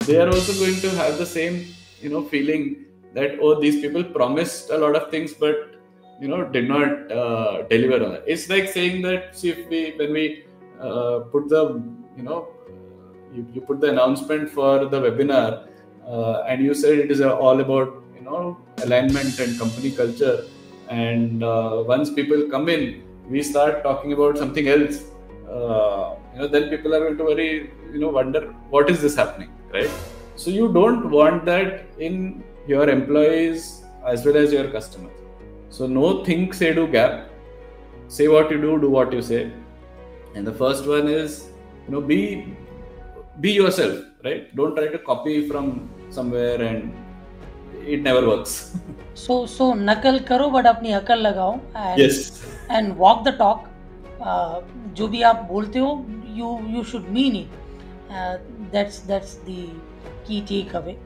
they are also going to have the same, feeling that, oh, these people promised a lot of things, but did not deliver on it. It's like saying that, see, if when we put the, you put the announcement for the webinar, and you said it is all about alignment and company culture, and once people come in, we start talking about something else. Then people are going to worry, wonder what is this happening, right? So you don't want that in your employees as well as your customers. So no think, say, do gap. Say what you do what you say. And the first one is, be yourself, right? Don't try to copy from somewhere, and it never works. So नकल करो but अपनी अकल लगाओ, and Yes. and walk the talk. जो भी आप बोलते हो, you should mean it. That's the key takeaway.